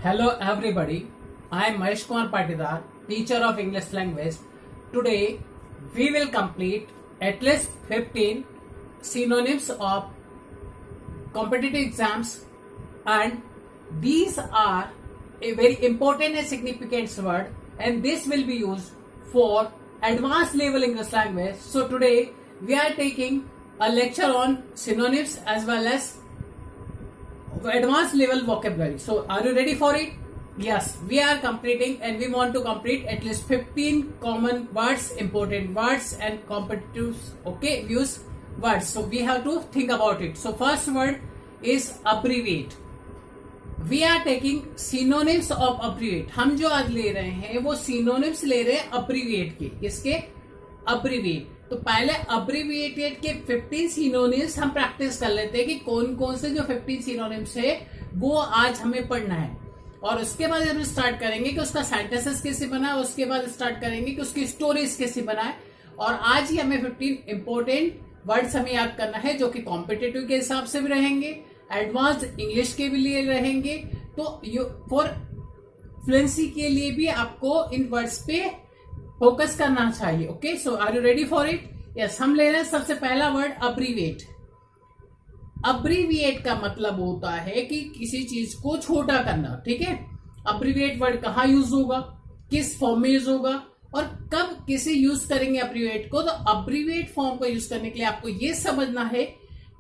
Hello everybody, I am Mahesh Kumar Patidar, teacher of English language. Today we will complete at least 15 synonyms of competitive exams, and these are a very important and significant word, and this will be used for advanced level English language. So today we are taking a lecture on synonyms as well as advanced level vocabulary. So are you ready for it? Yes, we are completing and we want to complete at least 15 common words, important words and competitive use words. So we have to think about it. So first word is abbreviate. We are taking synonyms of abbreviate. हम जो आज ले रहे हैं वो synonyms ले रहे हैं abbreviate के. किसके? Abbreviate. तो पहले अब्रीविएटेड के 15 सिनोनिम्स हम प्रैक्टिस कर लेते हैं कि कौन कौन से जो 15 सिनोनिम्स है वो आज हमें पढ़ना है, और उसके बाद हम स्टार्ट करेंगे कि उसका सेंटेंसेस कैसे बना है, उसके बाद स्टार्ट करेंगे कि उसकी स्टोरीज कैसे बना है. और आज ही हमें 15 इंपॉर्टेंट वर्ड्स हमें याद करना है जो कि कॉम्पिटिटिव के हिसाब से भी रहेंगे, एडवांस इंग्लिश के भी लिए रहेंगे. तो फॉर फ्लुएंसी के लिए भी आपको इन वर्ड्स पे फोकस करना चाहिए. Okay, so are you ready for it? Yes, हम ले रहे हैं सबसे पहला वर्ड अब्रीविएट. अब्रीविएट का मतलब होता है कि किसी चीज को छोटा करना. ठीक है, अब्रीविएट वर्ड कहाँ यूज होगा, किस फॉर्म में यूज होगा और कब किसे यूज करेंगे अब्रीविएट को. तो अब्रीविएट फॉर्म को यूज करने के लिए आपको यह समझना है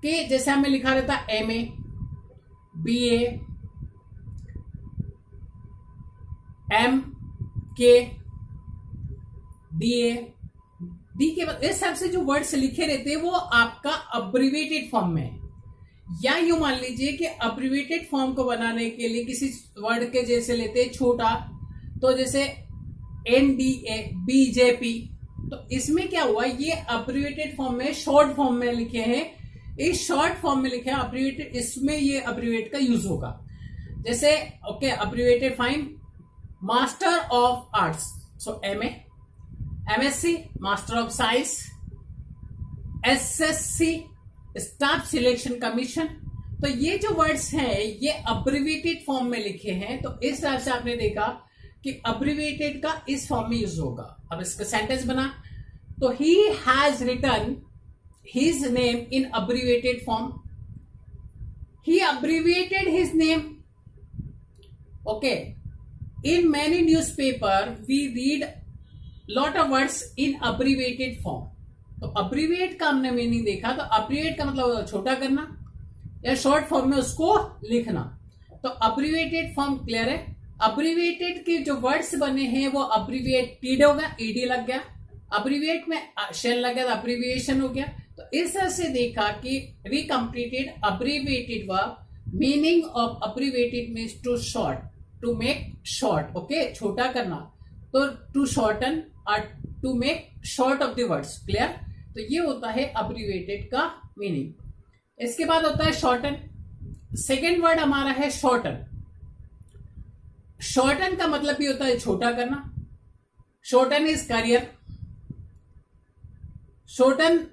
कि जैसे हमें लिखा रहता है MA, BA, MK, डी के बाद इस हिसाब से जो वर्ड्स लिखे रहते हैं वो आपका अब्रीविएटेड फॉर्म में है. या यूं मान लीजिए कि अब्रीविएटेड फॉर्म को बनाने के लिए किसी वर्ड के जैसे लेते हैं छोटा, तो जैसे NDA, BJP, तो इसमें क्या हुआ, ये अब्रीविएटेड फॉर्म में शॉर्ट फॉर्म में लिखे हैं. इस शॉर्ट फॉर्म में लिखे हैं अब्रीविएटेड, इसमें ये अब्रीविएट का यूज होगा. जैसे okay, abbreviated fine master of arts, so MA, MSc master of science, SSC staff selection commission. तो ये जो वर्ड्स हैं ये अब्रीविएटेड फॉर्म में लिखे हैं. तो इस तरह से आपने देखा कि अब्रीविएटेड का इस फॉर्म में यूज होगा. अब इसका सेंटेंस बना, तो he has written his name in abbreviated form. He abbreviated his name. Okay, in many newspaper we read lot of words in abbreviated form. तो अब्रीविएट का हमने मीनिंग देखा. तो अब्रीविएट का मतलब छोटा करना या शॉर्ट फॉर्म में उसको लिखना. तो अब्रीविएटेड फॉर्म क्लियर है. अब्रीविएटेड के जो वर्ड्स बने हैं वो अब्रीविएटेड हो गया, ईडी लग गया. अब्रीविएट में शेल लग गया, अब्रीविएशन हो गया. तो इस तरह से देखा कि we completed abbreviated verb. Meaning of abbreviated means to short, to make short. Okay, छोटा करना. तो टू शॉर्टन और to make short of the words. Clear? तो ये होता है अब्रीविएटेड का मीनिंग. इसके बाद होता है शॉर्टन. सेकेंड वर्ड हमारा है शॉर्टन. शॉर्टन का मतलब भी होता है छोटा करना. Shorten is career. शॉर्टन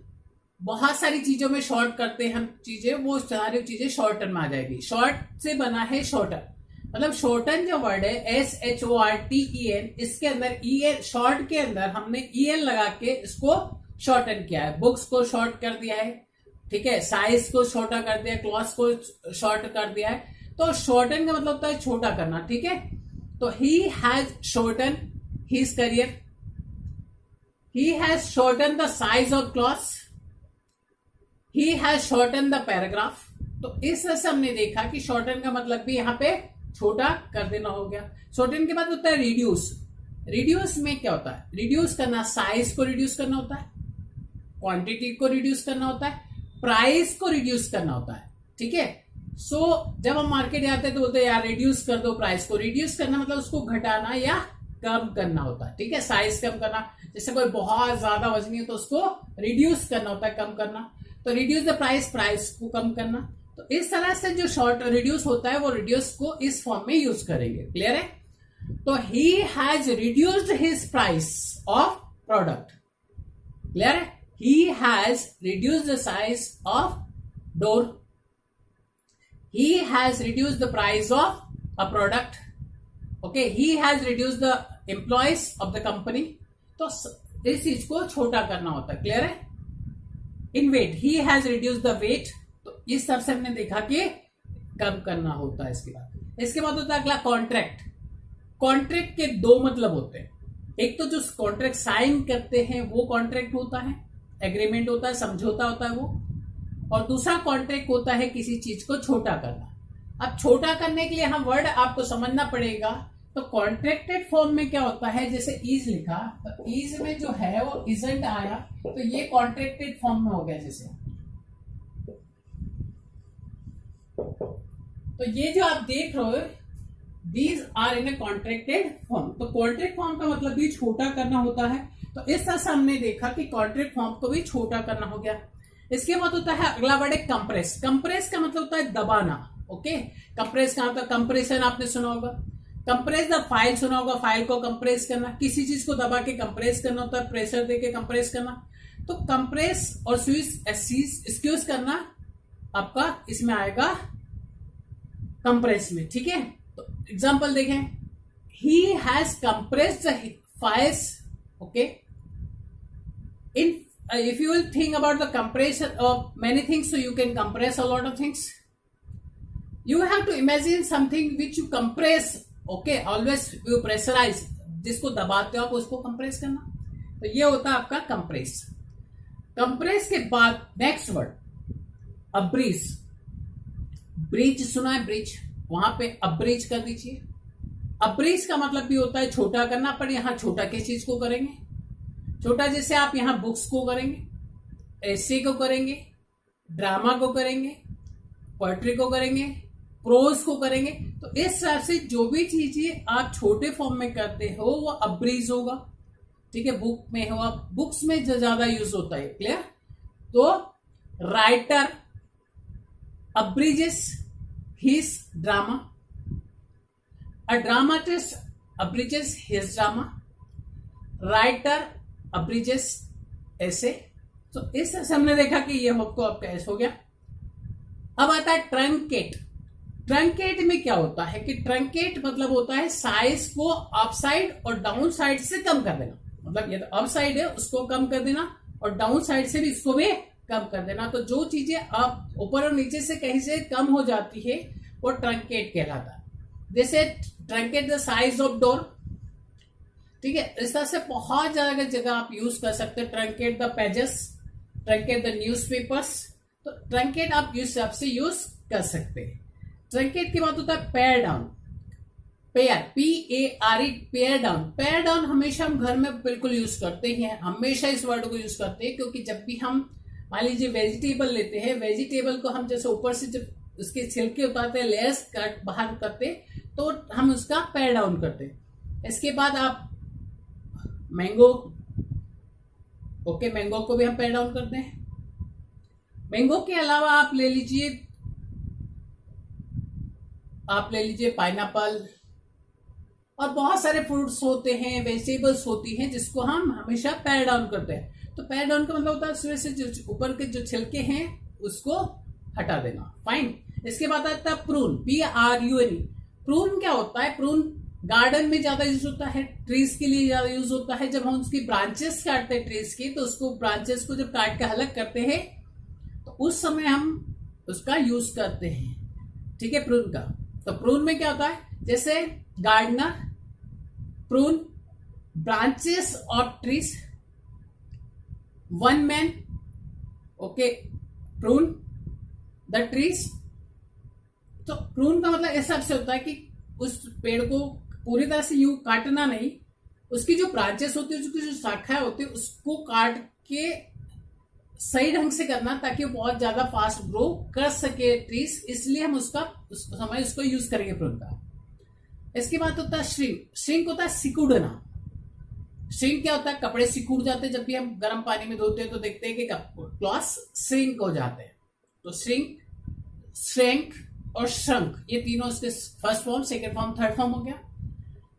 बहुत सारी चीजों में शॉर्ट करते हैं हम चीजें, वो सारी चीजें शॉर्टन में आ जाएगी. शॉर्ट से बना है शॉर्टन. मतलब शॉर्टन जो वर्ड है SHORTEN, इसके अंदर EN, शॉर्ट के अंदर हमने EN लगा के इसको शॉर्टन किया है. बुक्स को शॉर्ट कर दिया है. ठीक है, साइज को छोटा कर दिया, क्लॉथ्स को शॉर्ट कर दिया है. तो शॉर्टन का मतलब होता है छोटा करना. ठीक है, तो he has shorten his career. He has shorten the size of clothes. He has shorten the paragraph. तो इस तरह से हमने देखा कि शॉर्टन का मतलब भी यहां पे छोटा कर देना हो गया. शॉर्टन के बाद होता है रिड्यूस. रिड्यूस में क्या होता है, रिड्यूस करना. साइज को रिड्यूस करना होता है, क्वांटिटी को रिड्यूस करना होता है, प्राइस को रिड्यूस करना होता है. ठीक है, सो जब हम मार्केट जाते हैं तो बोलते हैं यार रिड्यूस कर दो प्राइस को. रिड्यूस करना मतलब उसको घटाना या कम करना होता है. ठीक है, साइज कम करना. जैसे कोई बहुत ज्यादा वजनी है तो उसको रिड्यूस करना होता है, कम करना. तो रिड्यूस द प्राइस, प्राइस को कम करना. तो इस तरह से जो शॉर्ट रिड्यूस होता है वो रिड्यूस को इस फॉर्म में यूज करेंगे. क्लियर है? तो he has reduced his price of product. Clear है? He has reduced the size of door. He has reduced the price of a product. Okay, he has reduce the employees of the company, तो इस चीज को छोटा करना होता है, clear है। In weight, he has reduce the weight, तो इस तरह से हमने देखा कि कम करना होता है। इसके बाद होता है अगला कॉन्ट्रैक्ट। कॉन्ट्रैक्ट के दो मतलब होते हैं, एक तो जो कॉन्ट्रैक्ट साइन करते हैं वो कॉन्ट्रैक्ट होता है, एग्रीमेंट होता है, समझौता होता है वो, और दूसरा कॉन्ट्रैक्ट होता है किसी चीज को छोटा करना। अब छोटा करने के लिए हम वर्ड आपको समझना पड़ेगा। तो कॉन्ट्रैक्टेड फॉर्म में क्या होता है, जैसे इज लिखा, तो इज में जो है वो इजंट आया, तो ये कॉन्ट्रैक्टेड फॉर्म में हो गया। जैसे तो ये जो आप देख रहे हो, these are in a contracted form. तो कॉन्ट्रैक्ट फॉर्म का मतलब भी छोटा करना होता है। तो इस तरह से हमने देखा कि कॉन्ट्रैक्ट फॉर्म को भी छोटा करना हो गया। इसके बाद होता है अगला वर्ड है कंप्रेस। कंप्रेस का मतलब होता है दबाना। ओके, कंप्रेस का मतलब कंप्रेशन आपने सुना होगा, कंप्रेस द फाइल सुना होगा, फाइल को कंप्रेस करना, किसी चीज को दबा के कंप्रेस करना होता है, प्रेशर देके कंप्रेस करना। तो कंप्रेस और स्क्यूज करना आपका इसमें आएगा कंप्रेस में, ठीक है। तो एग्जांपल देखें, he has compressed the files, okay. In if you will think about the compression of many things, so you can compress a lot of things. You have to imagine something which you compress, okay, always you pressurize, जिसको दबाते हो आप उसको compress करना, तो ये होता है आपका कंप्रेस। कंप्रेस के बाद नेक्स्ट वर्ड अब्रीज। ब्रिज सुना है, ब्रिज, वहां पे अब्रीज कर दीजिए। अब्रीज का मतलब भी होता है छोटा करना, पर यहां छोटा किस चीज को करेंगे, छोटा जैसे आप यहां बुक्स को करेंगे, एसे को करेंगे, ड्रामा को करेंगे, पोएट्री को करेंगे, प्रोज को करेंगे। तो इस हिसाब से जो भी चीजें आप छोटे फॉर्म में करते हो वो अब्रीज होगा, ठीक है। बुक में हो, आप बुक्स में जो ज्यादा यूज होता है, क्लियर। तो राइटर अब्रीजेस हिज ड्रामा, अ ड्रामाटिस्ट अब्रीजेस हिज ड्रामा, राइटर अब्रीजेस ऐसे। तो इस तरह से हमने देखा कि ये आपको आपका ऐसे हो गया। अब आता है ट्रंकेट। ट्रंकेट में क्या होता है कि ट्रंकेट मतलब होता है साइज को अप साइड और डाउन साइड से कम कर देना। मतलब ये तो अप साइड है उसको कम कर देना, और डाउन साइड से भी इसको भी कम कर देना। तो जो चीजें आप ऊपर और नीचे से कहीं से कम हो जाती है वो ट्रंकेट कहलाता है। जैसे truncate the size of door, ठीक है। इस तरह से बहुत ज्यादा जगह आप यूज कर सकते हैं। Truncate the pages, truncate the newspapers. तो ट्रंकेट आप इस हिसाब से यूज कर सकते हैं। ट्रंकेट के बाद होता है pair down. Pair, PARE, pair down. Pair down हमेशा हम घर में बिल्कुल यूज करते हैं, हमेशा इस वर्ड को यूज करते हैं, क्योंकि जब भी हम मान लीजिए वेजिटेबल लेते हैं, वेजिटेबल को हम जैसे ऊपर से जब उसके छिलके उतारते हैं, लेयर्स कट बाहर करते, तो हम उसका पेयर डाउन करते हैं। इसके बाद आप मैंगो, ओके, मैंगो को भी हम पेयर डाउन करते हैं। मैंगो के अलावा आप ले लीजिए पाइनएप्पल, और बहुत सारे फ्रूट्स होते हैं, वेजिटेबल्स होती हैं जिसको हम हमेशा पेयर डाउन करते हैं। तो पेयर डाउन का मतलब होता है सूर्य से जो ऊपर के जो छिलके हैं उसको हटा देना, फाइन। इसके बाद आता है प्रून, PRUN। प्रून क्या होता है, प्रून गार्डन में ज्यादा यूज होता है, ट्रीज के लिए ज्यादा यूज होता है। जब हम उसकी ब्रांचेस काटते हैं ट्रीज की, तो उसको ब्रांचेस को जब काट के अलग करते हैं तो उस समय हम उसका यूज करते हैं, ठीक है, प्रून का। तो प्रून में क्या होता है, जैसे gardener, prune branches of trees, one man, okay, prune the trees. तो प्रून का मतलब इस हिसाब से होता है कि उस पेड़ को पूरी तरह से यूं काटना नहीं, उसकी जो ब्रांचेस होती है, उसकी जो शाखाएं होती है, उसको काट के सही ढंग से करना, ताकि वो बहुत ज्यादा फास्ट ग्रो कर सके ट्रीज। इसलिए हम उसको यूज करेंगे प्रून का। इसके बाद होता है श्रिंक। श्रिंक होता है सिकुड़ना। श्रिंक क्या होता है, कपड़े सिकुड़ जाते हैं, जब भी हम गर्म पानी में धोते हैं तो देखते हैं कि क्लॉथ्स श्रिंक हो जाते हैं। तो श्रिंक, श्रिंक और श्रंक, ये तीनों इसके first form, second form, third form हो गया।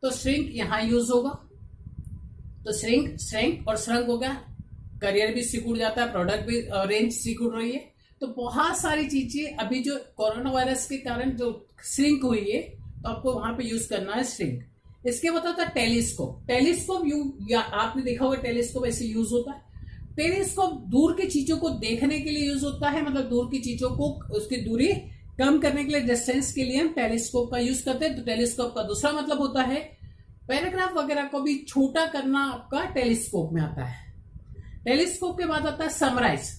तो श्रिंक यहां यूज होगा, तो श्रिंक, श्रिंक और श्रंक हो गया। करियर भी सिकुड़ जाता है, प्रोडक्ट भी, रेंज सिकुड़ रही है। तो बहुत सारी चीजें अभी जो कोरोना वायरस के कारण जो श्रिंक हुई है, तो आपको वहां पे यूज करना है श्रिंक। इसके बाद होता है टेलीस्कोप। टेलीस्कोप या आपने देखा होगा टेलीस्कोप ऐसे यूज होता है। टेलीस्कोप दूर की चीजों को देखने के लिए यूज होता है, मतलब दूर की चीजों को उसकी दूरी कम करने के लिए, डिस्टेंस के लिए हम टेलीस्कोप का यूज करते हैं। तो टेलीस्कोप का दूसरा मतलब होता है पैराग्राफ वगैरह को भी छोटा करना, आपका टेलीस्कोप में आता है। टेलीस्कोप के बाद आता है summarise.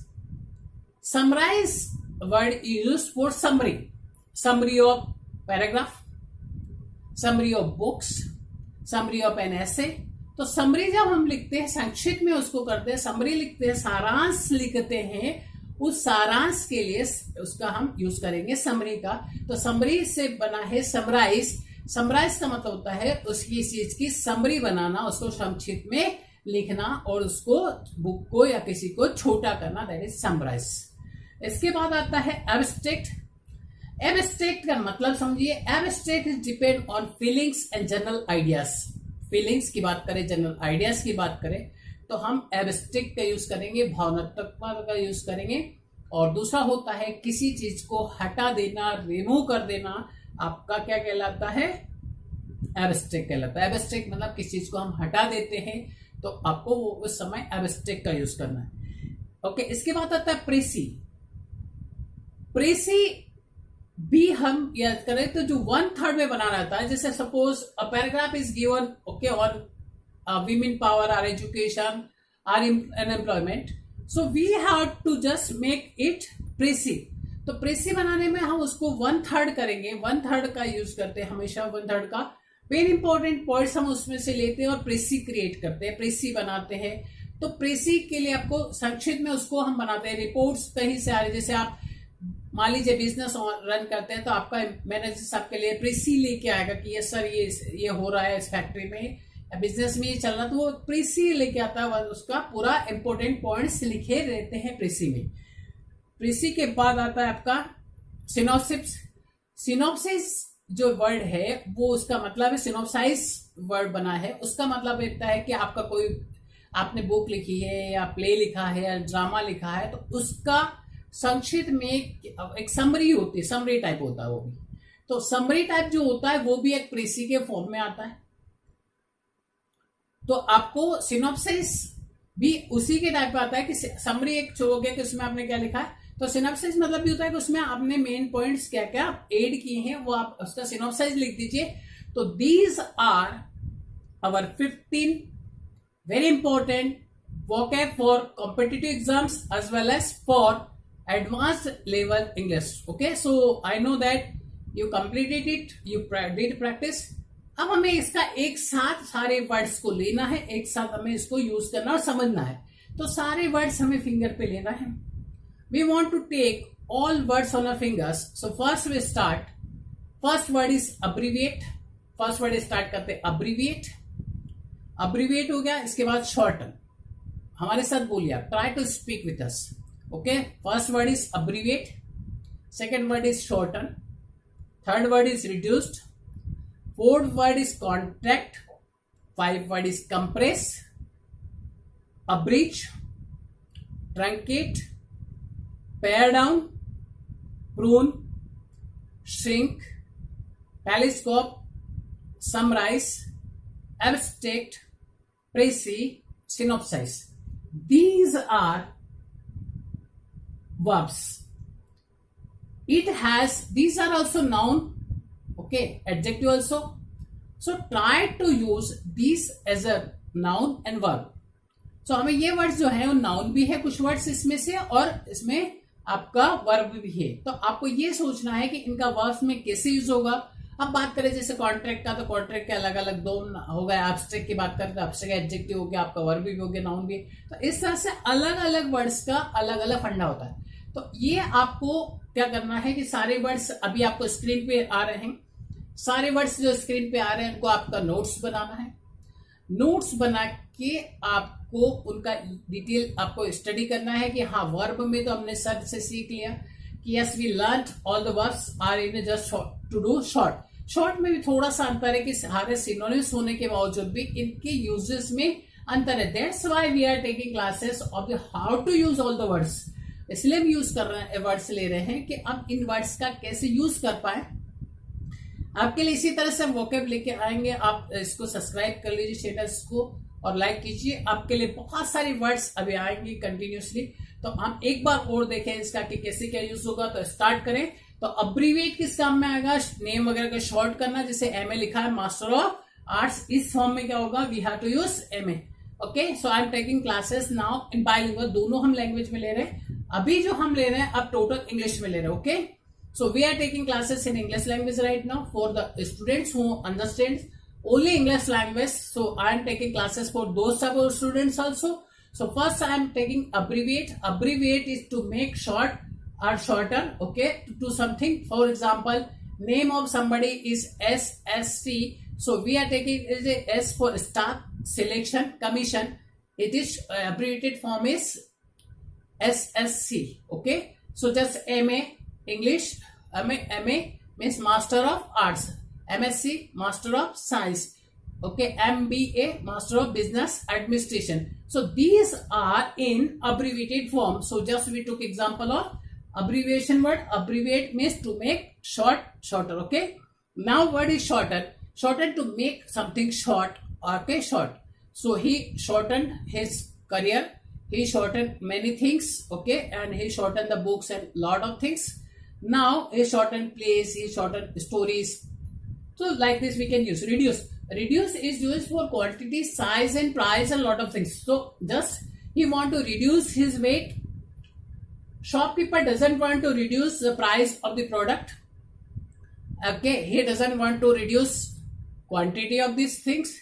Summarise word use for summary, summary of paragraph, summary of books, summary of an essay. तो समरी जब हम लिखते हैं, संक्षिप्त में उसको करते हैं, समरी लिखते हैं, सारांश लिखते हैं, उस सारांश के लिए उसका हम यूज करेंगे समरी का। तो समरी से बना है समराइज। समराइज का मतलब होता है उसकी चीज की समरी बनाना, उसको संक्षिप्त में लिखना और उसको बुक को या किसी को छोटा करना, दैट इज समराइज। इसके बाद आता है एब्स्ट्रैक्ट। एब्स्ट्रैक्ट का मतलब समझिए, abstract is depend on feelings and general ideas. Feelings की बात करें, जनरल आइडियाज की बात करें, तो हम एब्स्ट्रैक्ट का यूज करेंगे, भावनात्मक का यूज करेंगे। और दूसरा होता है किसी चीज को हटा देना, रिमूव कर देना, आपका क्या कहलाता है? एब्स्ट्रैक्ट कहलाता है। एब्स्ट्रैक्ट मतलब किसी चीज को हम हटा देते हैं, तो आपको वो उस समय एब्स्ट्रैक्ट का यूज करना है। ओके, इसके बाद आता है प्रेसी। प्रेसी भी हम याद करें तो जो 1/3 में बना रहता है, जैसे suppose a paragraph is given okay on women power or education or unemployment, so we have to just make it precy। तो प्रेसी बनाने में हम उसको 1/3 करेंगे, 1/3 का यूज करते हैं हमेशा, 1/3 का। वेरी इंपॉर्टेंट पॉइंट्स हम उसमें से लेते हैं और प्रेसी क्रिएट करते हैं, प्रेसी बनाते हैं। तो प्रेसी के लिए आपको संक्षिप्त में उसको हम बनाते हैं। रिपोर्ट्स कहीं से आ रही, जैसे आप मान लीजिए बिजनेस रन करते हैं, तो आपका मैनेजर आपके लिए प्रेसी लेके आएगा कि यस सर ये हो रहा है इस फैक्ट्री में, बिजनेस में ये चल रहा, तो वो प्रेसी लेके आता है, उसका पूरा इंपॉर्टेंट पॉइंट्स लिखे रहते हैं प्रेसी में। प्रेसी के बाद आता है आपका सिनॉप्सिस। सिनॉप्सिस जो वर्ड है वो उसका मतलब है, सिनॉप्साइज वर्ड बना है, उसका मतलब रहता है कि आपका कोई आपने बुक लिखी है या प्ले लिखा है या ड्रामा लिखा है, तो उसका संक्षिप्त में एक समरी होती है, समरी टाइप होता है वो भी। तो समरी टाइप जो होता है वो भी एक प्रेसी के फॉर्म में आता है। तो आपको सिनॉप्सिस भी उसी के टाइप पे आता है कि समरी एक हो गया कि उसमें आपने क्या लिखा है। तो सिनॉप्सिस मतलब भी होता है कि उसमें आपने मेन पॉइंट्स क्या क्या ऐड किए हैं वो आप उसका सिनॉप्सिस लिख दीजिए। तो these are our 15 very important vocab for competitive exams as well as for advanced level English. Okay, so I know that you completed it, you did practice. अब हमें इसका एक साथ सारे वर्ड्स को लेना है, एक साथ हमें इसको यूज करना और समझना है। तो सारे वर्ड्स हमें फिंगर पे लेना है। We want to take all words on our fingers. So first we start, first word is abbreviate. First word start करते हैं अब्रीविएट। अब्रीविएट हो गया, इसके बाद शॉर्टन। हमारे साथ बोलिए आप, try to speak with us. Okay, first word is abbreviate, second word is shorten, third word is reduced, fourth word is contract, fifth word is compress, abridge, truncate, pare down, prune, shrink, telescope, summarize, abstract, précis, synopsize. These are verbs. These are also noun. Okay, adjective also. So try to use these as a noun and verb. So हमें ये words जो है वो noun भी है कुछ words इसमें से, और इसमें आपका वर्ब भी है। तो आपको ये सोचना है कि इनका वर्ब्स में कैसे यूज होगा। अब बात करें जैसे कॉन्ट्रैक्ट का, तो कॉन्ट्रैक्ट के अलग अलग दो हो गए। एब्स्ट्रैक्ट की बात करें तो एब्स्ट्रैक्ट एडजेक्टिव हो गया, आपका वर्ब भी हो गया, नाउन भी। तो इस तरह से अलग अलग वर्ड्स का अलग अलग फंडा होता है। तो ये आपको क्या करना है कि सारे वर्ड्स अभी आपको स्क्रीन पे आ रहे हैं, सारे वर्ड्स जो स्क्रीन पे आ रहे हैं उनको आपका नोट्स बनाना है। नोट्स बना के आपको उनका डिटेल आपको स्टडी करना है कि हाँ, वर्ब में तो हमने सर से सीख लिया कि yes we learn all the verbs are in just to do short. Short में भी थोड़ा सा अंतर है कि सारे सिनोनिम्स होने के बावजूद भी इनके यूजेस में अंतर है। That's why we are taking classes of the how to use all the words. इसलिए हम यूज कर रहे हैं, वर्ड्स ले रहे हैं कि अब इन वर्ड्स का कैसे यूज कर पाए। आपके लिए इसी तरह से वोकेब लेके आएंगे। आप इसको सब्सक्राइब कर लीजिए स्टेटस को और लाइक कीजिए। आपके लिए बहुत सारी वर्ड्स अभी आएंगी कंटिन्यूसली। तो हम एक बार और देखें इसका कि कैसे क्या यूज होगा। तो स्टार्ट करें। तो अब्रीविएट किस काम में आएगा? नेम वगैरह का शॉर्ट करना। जैसे एमए लिखा है मास्टर ऑफ आर्ट्स, इस फॉर्म में क्या होगा? We have to use MA. Okay, so I am taking classes now in bilingual. दोनों हम लैंग्वेज में ले रहे हैं। अभी जो हम ले रहे हैं अब टोटल इंग्लिश में ले रहे हैं। Okay, so we are taking classes in English language right now for the students who understand only English language. So I am taking classes for those type of students also. So first I am taking abbreviate. Abbreviate is to make short or shorter, okay, to something. For example, name of somebody is SSC. So we are taking is a S for staff, selection, commission. It is abbreviated form is SSC. Okay, so just MA English, MA means Master of Arts, MSc Master of Science, okay, MBA Master of Business Administration. So these are in abbreviated form. So just we took example of abbreviation word. Abbreviate means to make short, shorter. Okay, now what is shorter? Shorten to make something short. Okay, short. So he shortened his career. He shortened many things. Okay, and he shortened the books and lot of things. Now he shortened plays, he shortened stories. So like this we can use reduce. Reduce is used for quantity, size and price and lot of things. So just he want to reduce his weight. Shopkeeper doesn't want to reduce the price of the product. Okay, he doesn't want to reduce quantity of these things.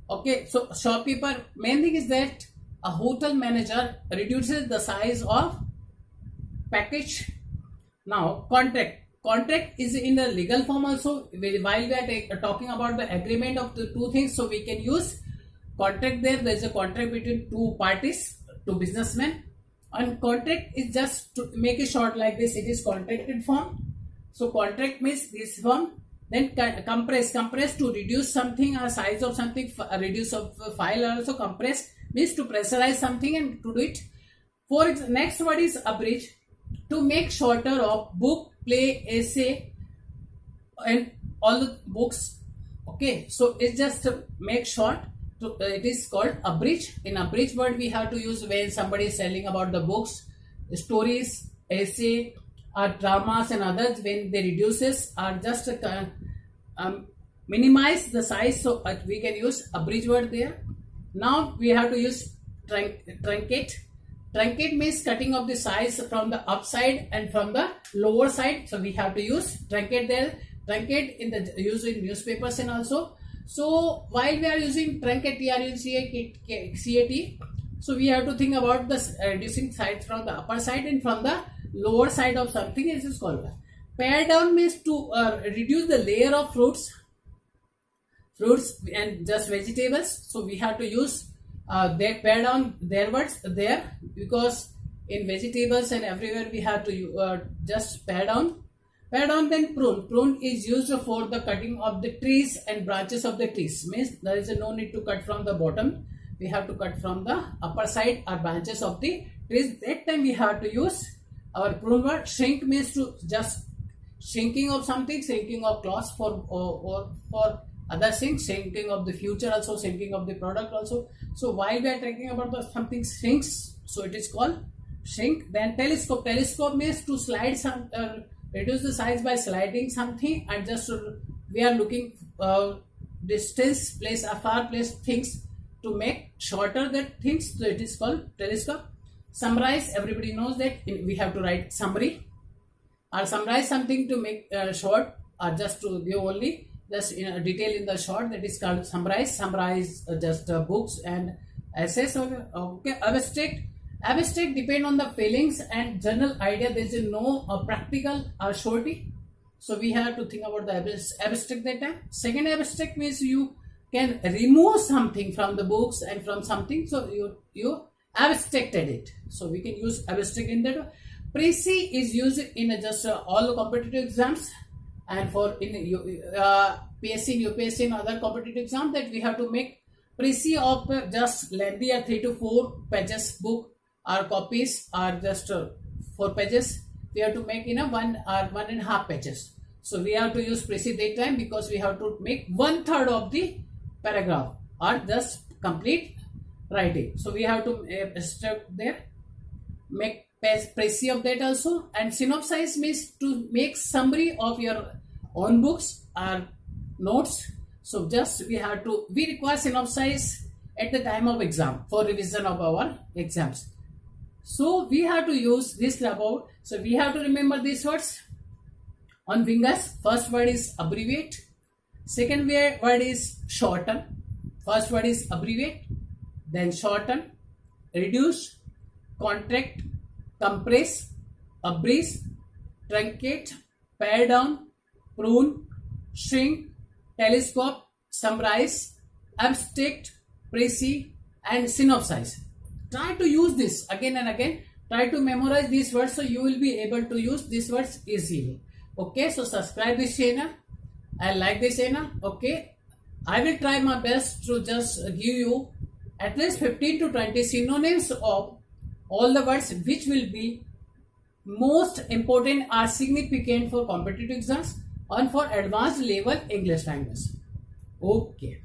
Okay, so shopkeeper, main thing is that a hotel manager reduces the size of package. Now contract is in the legal form also. While we are talking about the agreement of the two things, so we can use contract. There is a contract between two parties, two businessmen, and contract is just to make it short like this. It is contracted form. So contract means this form. Then compress to reduce something or size of something. Reduce of file also. Compress means to pressurize something and to do it. For next word is abridge. To make shorter of book, play, essay and all the books. Okay, so it's just to make short. It is called abridge. In abridge word we have to use when somebody is telling about the books, stories, essay or dramas and others. When they reduces or just minimize the size, so we can use abridge word there. Now we have to use truncate. Truncate means cutting off the size from the upside and from the lower side. So we have to use truncate there. Truncate in the use in newspapers and also. So while we are using truncate, TRUNCAT, so we have to think about the reducing side from the upper side and from the lower side of something. It is called pare down means to reduce the layer of fruits and just vegetables. So we have to use they pare down their words there, because in vegetables and everywhere we have to just pare down. Then prune is used for the cutting of the trees and branches of the trees. Means there is no need to cut from the bottom, we have to cut from the upper side or branches of the trees. That time we have to use our prune word. Shrink means to just shrinking of something, shrinking of cloth or for other things, shrinking of the future also, shrinking of the product also. So while we are talking about the something shrinks, so it is called shrink. Then telescope means to slide some reduce the size by sliding something, and just we are looking distance, place, far place things to make shorter that things. So it is called telescope. Summarize, everybody knows that we have to write summary or summarize something to make short, or just to give only just in detail in the short. That is called summarize just books and essays. Okay, abstract depend on the feelings and general idea. There is no practical or surety, so we have to think about the abstract that time. Second, abstract means you can remove something from the books and from something, so you abstracted it, so we can use abstract in that. Précis is used in just all the competitive exams, and for in PSC, UPSC and other competitive exams, that we have to make précis of just lengthy or 3 to 4 pages book or copies, or just 4 pages we have to make in a 1 or 1.5 pages. So we have to use precis that time because we have to make 1/3 of the paragraph or just complete writing. So we have to step there, make precis of that also. And synopsize means to make summary of your own books or notes. So just we require synopsize at the time of exam for revision of our exams. So we have to use this about. So we have to remember these words on fingers. First word is abbreviate, second word is shorten. First word is abbreviate, then shorten, reduce, contract, compress, abridge, truncate, pare down, prune, shrink, telescope, summarize, abstract, precis, and synopsize. Try to use this again and again. Try to memorize these words so you will be able to use these words easily. Okay, so subscribe this channel and like this channel. Okay, I will try my best to just give you at least 15 to 20 synonyms of all the words which will be most important or significant for competitive exams and for advanced level English language. Okay.